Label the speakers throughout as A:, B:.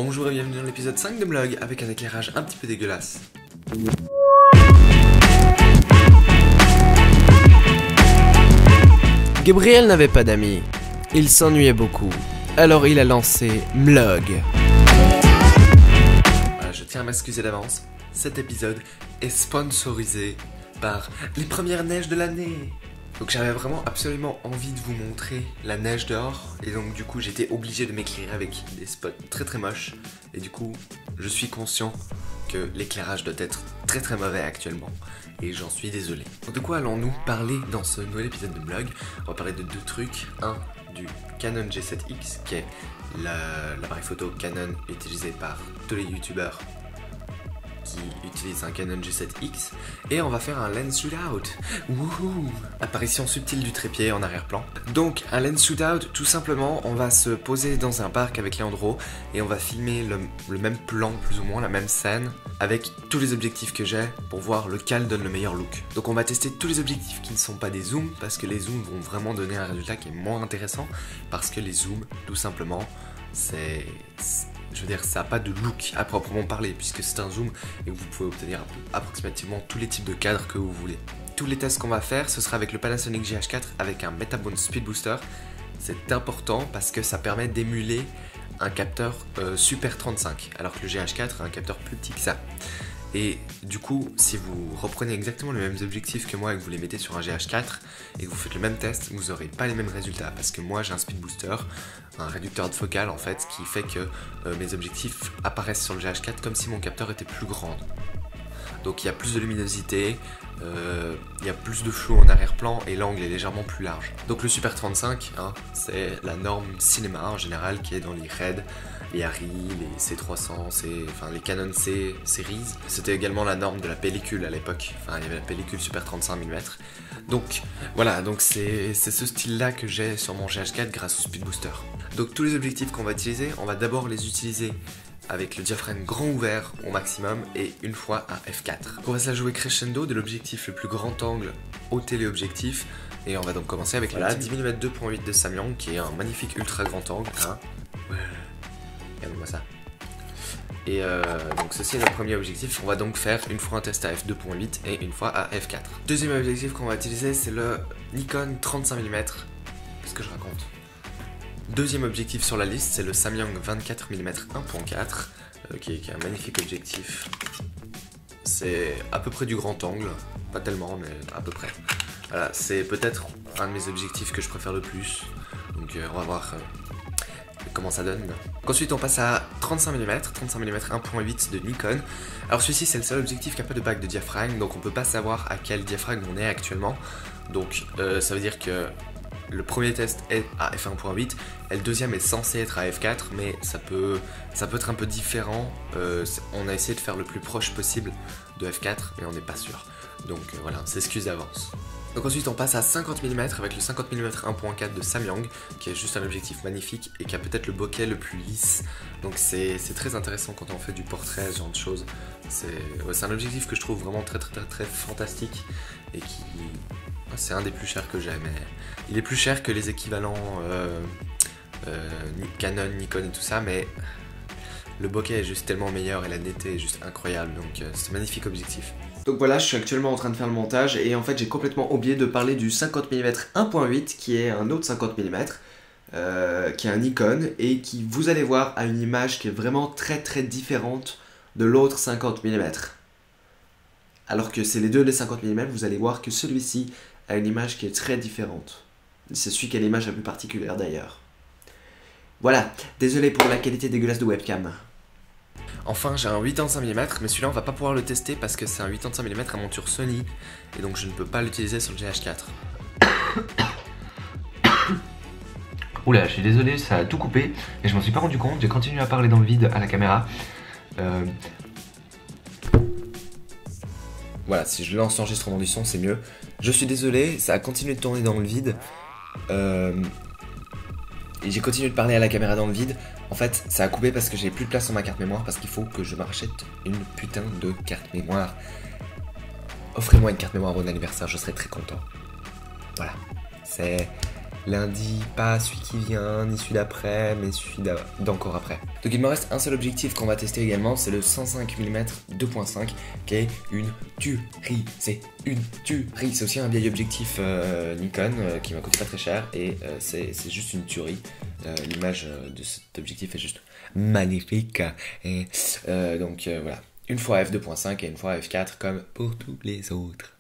A: Bonjour et bienvenue dans l'épisode 5 de Vlog avec un éclairage un petit peu dégueulasse.
B: Gabriel n'avait pas d'amis, il s'ennuyait beaucoup, alors il a lancé Vlog.
A: Je tiens à m'excuser d'avance, cet épisode est sponsorisé par les premières neiges de l'année. Donc j'avais vraiment absolument envie de vous montrer la neige dehors, et donc du coup j'étais obligé de m'éclairer avec des spots très moches, et du coup je suis conscient que l'éclairage doit être très mauvais actuellement, et j'en suis désolé. Donc de quoi allons-nous parler dans ce nouvel épisode de Vlog? On va parler de deux trucs. Un, du Canon G7X, qui est l'appareil photo Canon utilisé par tous les youtubeurs qui utilise un Canon G7X, et on va faire un lens shootout. Wouhou! Apparition subtile du trépied en arrière-plan. Donc un lens shootout, tout simplement, on va se poser dans un parc avec Leandro et on va filmer le même plan, plus ou moins la même scène, avec tous les objectifs que j'ai pour voir lequel donne le meilleur look. Donc on va tester tous les objectifs qui ne sont pas des zooms, parce que les zooms vont vraiment donner un résultat qui est moins intéressant, parce que les zooms, tout simplement, je veux dire, ça n'a pas de look à proprement parler, puisque c'est un zoom et vous pouvez obtenir approximativement tous les types de cadres que vous voulez. Tous les tests qu'on va faire, ce sera avec le Panasonic GH4 avec un Metabone Speed Booster. C'est important parce que ça permet d'émuler un capteur Super 35, alors que le GH4 a un capteur plus petit que ça. Et du coup, si vous reprenez exactement les mêmes objectifs que moi et que vous les mettez sur un GH4 et que vous faites le même test, vous n'aurez pas les mêmes résultats, parce que moi j'ai un speed booster, un réducteur de focale en fait, qui fait que mes objectifs apparaissent sur le GH4 comme si mon capteur était plus grand. Donc il y a plus de luminosité, il y a plus de flou en arrière-plan et l'angle est légèrement plus large. Donc le Super 35, c'est la norme cinéma en général qui est dans les Red, les Arri, les C300, enfin les Canon C Series. C'était également la norme de la pellicule à l'époque. Enfin, il y avait la pellicule Super 35 mm. Donc voilà, donc c'est ce style-là que j'ai sur mon GH4 grâce au Speed Booster. Donc tous les objectifs qu'on va utiliser, on va d'abord les utiliser avec le diaphragme grand ouvert au maximum et une fois à f4. On va se la jouer crescendo de l'objectif le plus grand angle au téléobjectif. Et on va donc commencer avec la 10 mm 2.8 de Samyang, qui est un magnifique ultra grand angle. Regardez-moi ça. Et donc ceci est notre premier objectif. On va donc faire une fois un test à f2.8 et une fois à f4. Deuxième objectif qu'on va utiliser, c'est le Nikon 35 mm. Qu'est-ce que je raconte? Deuxième objectif sur la liste, c'est le Samyang 24 mm 1.4, qui est un magnifique objectif. C'est à peu près du grand angle, pas tellement, mais à peu près. Voilà, c'est peut-être un de mes objectifs que je préfère le plus. Donc on va voir comment ça donne. Ensuite on passe à 35 mm 1.8 de Nikon. Alors celui-ci c'est le seul objectif qui n'a pas de bague de diaphragme, donc on peut pas savoir à quel diaphragme on est actuellement. Donc ça veut dire que le premier test est à f1.8 et le deuxième est censé être à f4, mais ça peut être un peu différent. On a essayé de faire le plus proche possible de f4, mais on n'est pas sûr. Donc voilà, on s'excuse d'avance. Donc ensuite on passe à 50 mm avec le 50 mm 1.4 de Samyang, qui est juste un objectif magnifique et qui a peut-être le bokeh le plus lisse. Donc c'est très intéressant quand on fait du portrait, ce genre de choses. C'est un objectif que je trouve vraiment très fantastique et qui... C'est un des plus chers que j'ai, mais il est plus cher que les équivalents Canon, Nikon et tout ça, mais le bokeh est juste tellement meilleur et la netteté est juste incroyable, donc c'est un magnifique objectif. Donc voilà, je suis actuellement en train de faire le montage et en fait j'ai complètement oublié de parler du 50 mm 1.8 qui est un autre 50 mm, qui est un Nikon et qui, vous allez voir, a une image qui est vraiment très différente de l'autre 50 mm. Alors que c'est les deux les 50 mm, vous allez voir que celui-ci a une image qui est très différente. C'est celui qui a l'image la plus particulière d'ailleurs. Voilà, désolé pour la qualité dégueulasse de webcam. Enfin, j'ai un 85 mm, mais celui-là on va pas pouvoir le tester parce que c'est un 85 mm à monture Sony, et donc je ne peux pas l'utiliser sur le GH4.
C: Oula, je suis désolé, ça a tout coupé, et je m'en suis pas rendu compte, j'ai continué à parler dans le vide à la caméra.
A: Voilà, si je lance l'enregistrement du son, c'est mieux. Je suis désolé, ça a continué de tourner dans le vide. Et j'ai continué de parler à la caméra dans le vide. En fait, ça a coupé parce que j'ai plus de place sur ma carte mémoire, parce qu'il faut que je me rachète une putain de carte mémoire. Offrez-moi une carte mémoire à mon anniversaire, je serai très content. Voilà, c'est lundi, pas celui qui vient, ni celui d'après, mais celui d'encore après. Donc il me reste un seul objectif qu'on va tester également, c'est le 105 mm 2.5 qui est une tuerie. C'est une tuerie. C'est aussi un vieil objectif Nikon qui m'a coûté pas très cher et c'est juste une tuerie. L'image de cet objectif est juste magnifique. Et donc voilà, une fois f2.5 et une fois f4 comme pour tous les autres.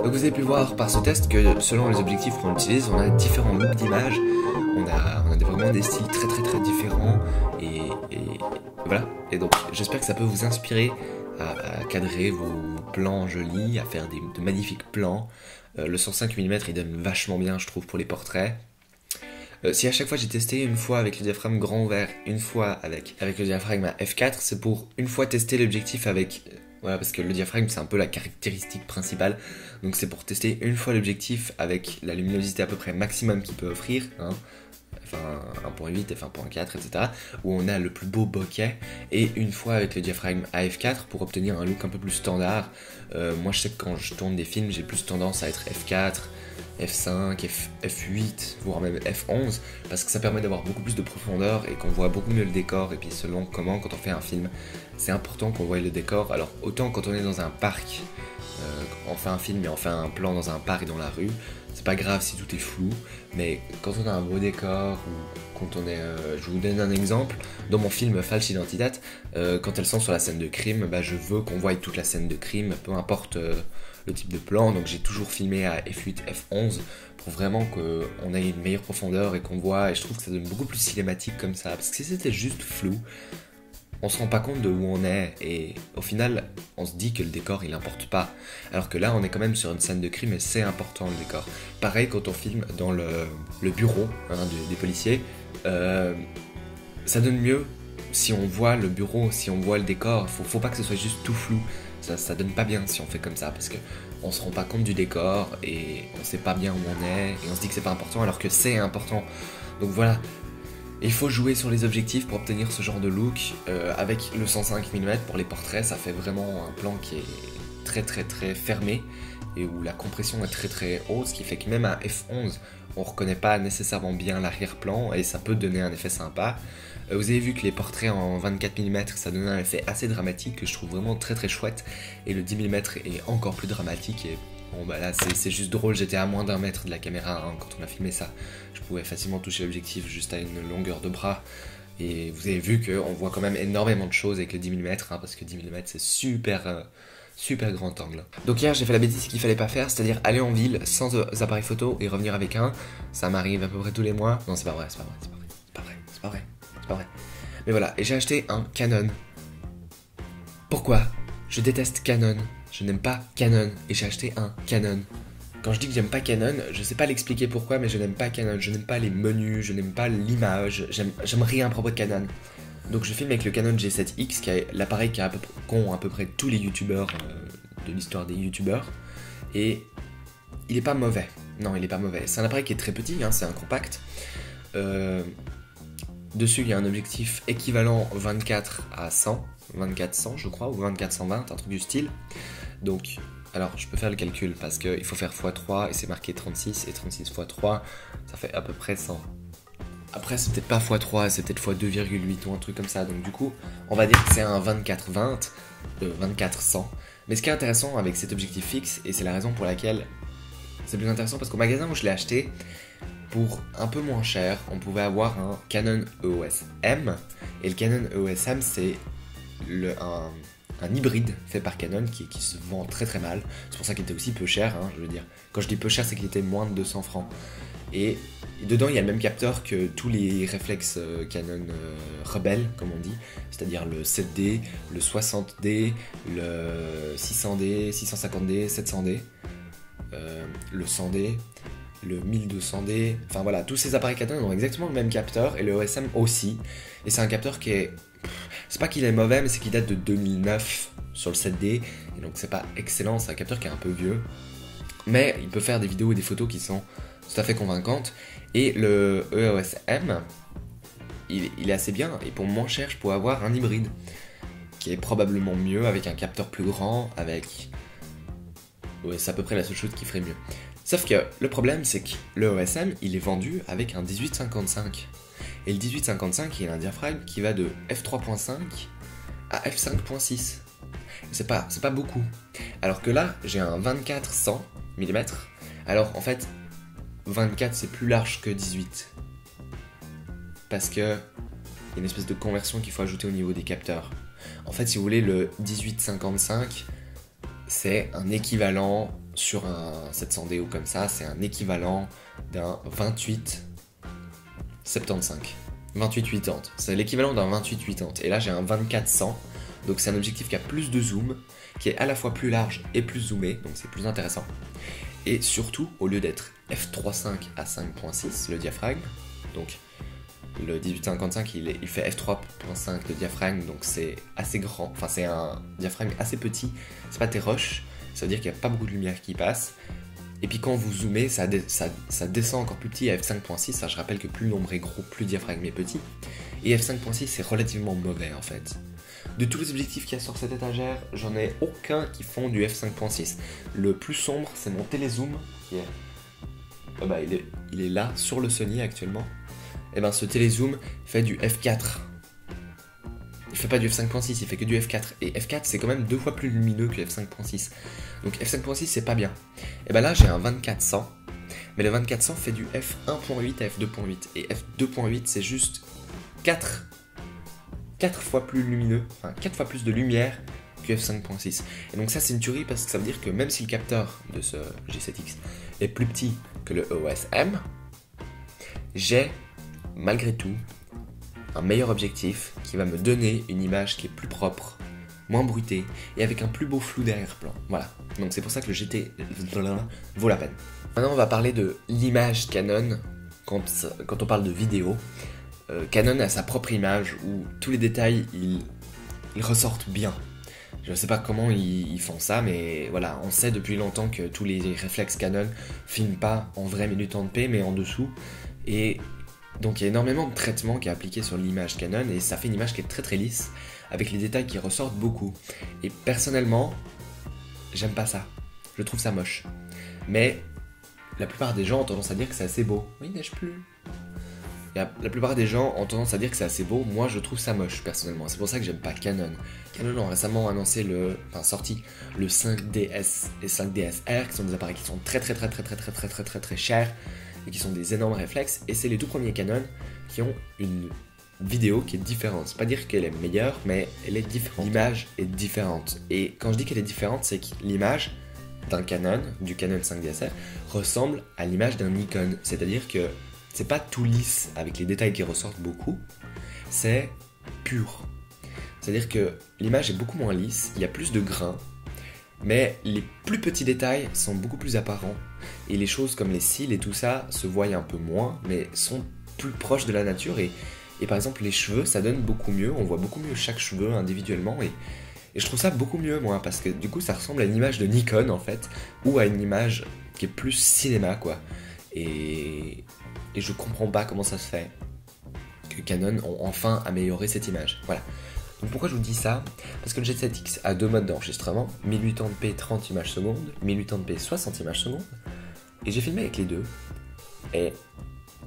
A: Donc vous avez pu voir par ce test que selon les objectifs qu'on utilise, on a différents looks d'images, on a vraiment des styles très différents et voilà. Et donc j'espère que ça peut vous inspirer à cadrer vos plans jolis, à faire de magnifiques plans. Le 105 mm il donne vachement bien je trouve pour les portraits. Si à chaque fois j'ai testé une fois avec le diaphragme grand ouvert, une fois avec le diaphragme à f4, c'est pour une fois tester l'objectif avec... Voilà, parce que le diaphragme c'est un peu la caractéristique principale, donc c'est pour tester une fois l'objectif avec la luminosité à peu près maximum qu'il peut offrir, hein, f1.8, f1.4, etc., où on a le plus beau bokeh, et une fois avec le diaphragme à f4 pour obtenir un look un peu plus standard. Moi je sais que quand je tourne des films j'ai plus tendance à être f4, f5, f8, voire même f11, parce que ça permet d'avoir beaucoup plus de profondeur et qu'on voit beaucoup mieux le décor. Et puis selon comment, quand on fait un film, c'est important qu'on voie le décor. Alors autant quand on est dans un parc, on fait un film et on fait un plan dans un parc dans la rue, c'est pas grave si tout est flou, mais quand on a un beau décor ou quand on est... je vous donne un exemple, dans mon film False Identitat, quand elles sont sur la scène de crime, je veux qu'on voie toute la scène de crime, peu importe le type de plan, donc j'ai toujours filmé à f8, f11 pour vraiment qu'on ait une meilleure profondeur et qu'on voit, et je trouve que ça donne beaucoup plus cinématique comme ça, parce que si c'était juste flou, on se rend pas compte de où on est, et au final on se dit que le décor il importe pas, alors que là on est quand même sur une scène de crime et c'est important le décor. Pareil quand on filme dans le bureau des policiers, ça donne mieux si on voit le bureau, si on voit le décor. Faut pas que ce soit juste tout flou, ça donne pas bien si on fait comme ça, parce que on se rend pas compte du décor et on sait pas bien où on est et on se dit que c'est pas important alors que c'est important. Donc voilà, il faut jouer sur les objectifs pour obtenir ce genre de look. Avec le 105 mm pour les portraits, ça fait vraiment un plan qui est très fermé et où la compression est très haute, ce qui fait que même à f11 on reconnaît pas nécessairement bien l'arrière-plan et ça peut donner un effet sympa. Vous avez vu que les portraits en 24 mm ça donne un effet assez dramatique que je trouve vraiment très chouette, et le 10 mm est encore plus dramatique. Et bon là c'est juste drôle, j'étais à moins d'1 mètre de la caméra quand on a filmé ça, je pouvais facilement toucher l'objectif juste à une longueur de bras, et vous avez vu qu'on voit quand même énormément de choses avec le 10 mm parce que 10 mm c'est super grand angle. Donc hier j'ai fait la bêtise qu'il fallait pas faire, c'est-à-dire aller en ville sans appareil photo et revenir avec un. Ça m'arrive à peu près tous les mois. Non c'est pas vrai. Mais voilà, et j'ai acheté un Canon. Pourquoi? Je déteste Canon, je n'aime pas Canon, et j'ai acheté un Canon. Quand je dis que j'aime pas Canon, je sais pas l'expliquer pourquoi, mais je n'aime pas Canon, je n'aime pas les menus, je n'aime pas l'image, j'aime rien à propos de Canon. Donc je filme avec le Canon G7X, qui est l'appareil qu'ont à peu près tous les youtubeurs de l'histoire des youtubeurs. Et il est pas mauvais. Non, il est pas mauvais. C'est un appareil qui est très petit, hein, c'est un compact. Dessus, il y a un objectif équivalent 24 à 100, 24-100 je crois, ou 24-120, un truc du style. Donc, alors je peux faire le calcul parce qu'il faut faire x3 et c'est marqué 36, et 36 x 3, ça fait à peu près 100. Après, c'est peut-être pas x3, c'est peut-être x2,8 ou un truc comme ça. Donc du coup, on va dire que c'est un 24-20, 24-100. Mais ce qui est intéressant avec cet objectif fixe, et c'est la raison pour laquelle c'est plus intéressant, parce qu'au magasin où je l'ai acheté, pour un peu moins cher, on pouvait avoir un Canon EOS M. Et le Canon EOS M, c'est un hybride fait par Canon qui se vend très très mal. C'est pour ça qu'il était aussi peu cher, hein, je veux dire. Quand je dis peu cher, c'est qu'il était moins de 200 francs. Et dedans, il y a le même capteur que tous les réflexes Canon rebelles, comme on dit. C'est-à-dire le 7D, le 60D, le 600D, 650D, 700D, le 100D, le 1200D. Enfin voilà, tous ces appareils Canon ont exactement le même capteur, et le OSM aussi. Et c'est un capteur qui est... C'est pas qu'il est mauvais, mais c'est qu'il date de 2009 sur le 7D. Et donc c'est pas excellent, c'est un capteur qui est un peu vieux. Mais il peut faire des vidéos et des photos qui sont tout à fait convaincantes. Et le EOS M, il est assez bien. Et pour moins cher, je pourrais avoir un hybride qui est probablement mieux, avec un capteur plus grand, avec... Ouais, c'est à peu près la seule chose qui ferait mieux. Sauf que le problème, c'est que le EOS M, il est vendu avec un 1855. Et le 1855, il a un diaphragme qui va de f3.5 à f5.6. C'est pas beaucoup. Alors que là, j'ai un 24-100 mm. Alors en fait, 24 c'est plus large que 18. Parce que il y a une espèce de conversion qu'il faut ajouter au niveau des capteurs. En fait, si vous voulez, le 1855, c'est un équivalent sur un 700D ou comme ça, c'est un équivalent d'un 28-75. 28-80. C'est l'équivalent d'un 28-80. Et là, j'ai un 24-100. Donc c'est un objectif qui a plus de zoom, qui est à la fois plus large et plus zoomé, donc c'est plus intéressant. Et surtout, au lieu d'être f3.5 à 5.6 le diaphragme, donc le 1855 il fait f3.5 de diaphragme, donc c'est assez grand, enfin c'est un diaphragme assez petit, c'est pas terroche, ça veut dire qu'il n'y a pas beaucoup de lumière qui passe. Et puis quand vous zoomez, ça descend encore plus petit à f5.6, ça je rappelle que plus le nombre est gros, plus le diaphragme est petit. Et f5.6 c'est relativement mauvais en fait. De tous les objectifs qu'il y a sur cette étagère, j'en ai aucun qui font du f5.6. Le plus sombre, c'est mon télézoom, qui est... il est là, sur le Sony actuellement. Et ben ce télézoom fait du f4. Il fait pas du f5.6, il fait que du f4. Et f4, c'est quand même 2 fois plus lumineux que f5.6. Donc f5.6, c'est pas bien. Et ben là, j'ai un 24-100. Mais le 24-100 fait du f1.8 à f2.8. Et f2.8, c'est juste 4 fois plus lumineux, enfin 4 fois plus de lumière que f5.6. Et donc ça c'est une tuerie, parce que ça veut dire que même si le capteur de ce G7X est plus petit que le EOS M, j'ai malgré tout un meilleur objectif qui va me donner une image qui est plus propre, moins bruitée et avec un plus beau flou d'arrière-plan. Voilà, donc c'est pour ça que le GT vaut la peine. Maintenant on va parler de l'image Canon quand on parle de vidéo. Canon a sa propre image où tous les détails ils ressortent bien. Je ne sais pas comment ils font ça, mais voilà, on sait depuis longtemps que tous les réflexes Canon filment pas en vrai minute en P, mais en dessous. Et donc il y a énormément de traitement qui est appliqué sur l'image Canon, et ça fait une image qui est très très lisse, avec les détails qui ressortent beaucoup. Et personnellement, j'aime pas ça. Je trouve ça moche. Mais la plupart des gens ont tendance à dire que c'est assez beau. Oui, neige plus. La plupart des gens ont tendance à dire que c'est assez beau. Moi, je trouve ça moche, personnellement. C'est pour ça que j'aime pas Canon. Canon ont récemment annoncé sorti le 5DS et 5DSR, qui sont des appareils qui sont très chers et qui sont des énormes réflexes. Et c'est les tout premiers Canon qui ont une vidéo qui est différente. C'est pas dire qu'elle est meilleure, mais elle est différente. L'image est différente. Et quand je dis qu'elle est différente, c'est que l'image d'un Canon, du Canon 5DSR, ressemble à l'image d'un Nikon. C'est-à-dire que c'est pas tout lisse avec les détails qui ressortent beaucoup, c'est pur. C'est-à-dire que l'image est beaucoup moins lisse, il y a plus de grains, mais les plus petits détails sont beaucoup plus apparents. Et les choses comme les cils et tout ça se voient un peu moins, mais sont plus proches de la nature. Et Et par exemple, les cheveux, ça donne beaucoup mieux. On voit beaucoup mieux chaque cheveu individuellement. Et je trouve ça beaucoup mieux, moi, parce que du coup, ça ressemble à une image de Nikon, en fait, ou à une image qui est plus cinéma, quoi. Et je comprends pas comment ça se fait que Canon ont enfin amélioré cette image. Voilà. Donc pourquoi je vous dis ça? Parce que le G7X a deux modes d'enregistrement, 1080p 30 images secondes, 1080p 60 images secondes. Et j'ai filmé avec les deux. Et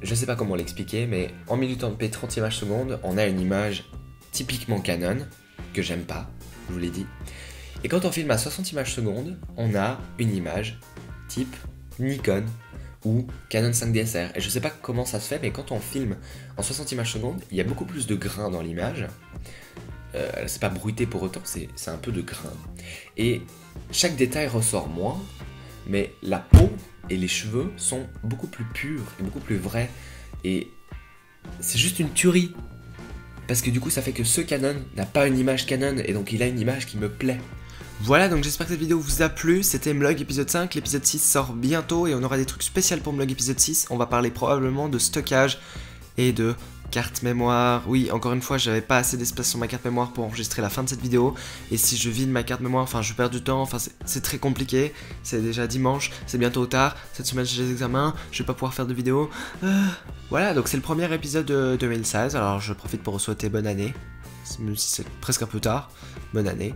A: je sais pas comment l'expliquer, mais en 1080p 30 images secondes, on a une image typiquement Canon, que j'aime pas, je vous l'ai dit. Et quand on filme à 60 images secondes, on a une image type Nikon ou Canon 5DSR. Et je sais pas comment ça se fait, mais quand on filme en 60 images secondes, il y a beaucoup plus de grains dans l'image. C'est pas bruité pour autant, c'est un peu de grain. Et chaque détail ressort moins, mais la peau et les cheveux sont beaucoup plus purs et beaucoup plus vrais. Et c'est juste une tuerie. Parce que du coup, ça fait que ce Canon n'a pas une image Canon, et donc il a une image qui me plaît.
B: Voilà, donc j'espère que cette vidéo vous a plu. C'était Mlog épisode 5, l'épisode 6 sort bientôt et on aura des trucs spéciaux pour Mlog épisode 6. On va parler probablement de stockage et de carte mémoire. Oui, encore une fois, j'avais pas assez d'espace sur ma carte mémoire pour enregistrer la fin de cette vidéo. Et si je vide ma carte mémoire, enfin je perds du temps, enfin c'est très compliqué. C'est déjà dimanche, c'est bientôt tard. Cette semaine j'ai des examens, je vais pas pouvoir faire de vidéo. Voilà, donc c'est le premier épisode de 2016. Alors je profite pour vous souhaiter bonne année. Même si c'est presque un peu tard, bonne année.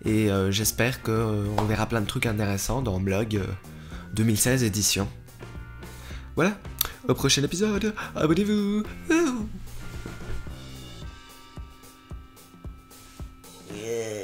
B: Et j'espère qu'on verra plein de trucs intéressants dans Mlog 2016 édition. Voilà, au prochain épisode, abonnez-vous. Yeah.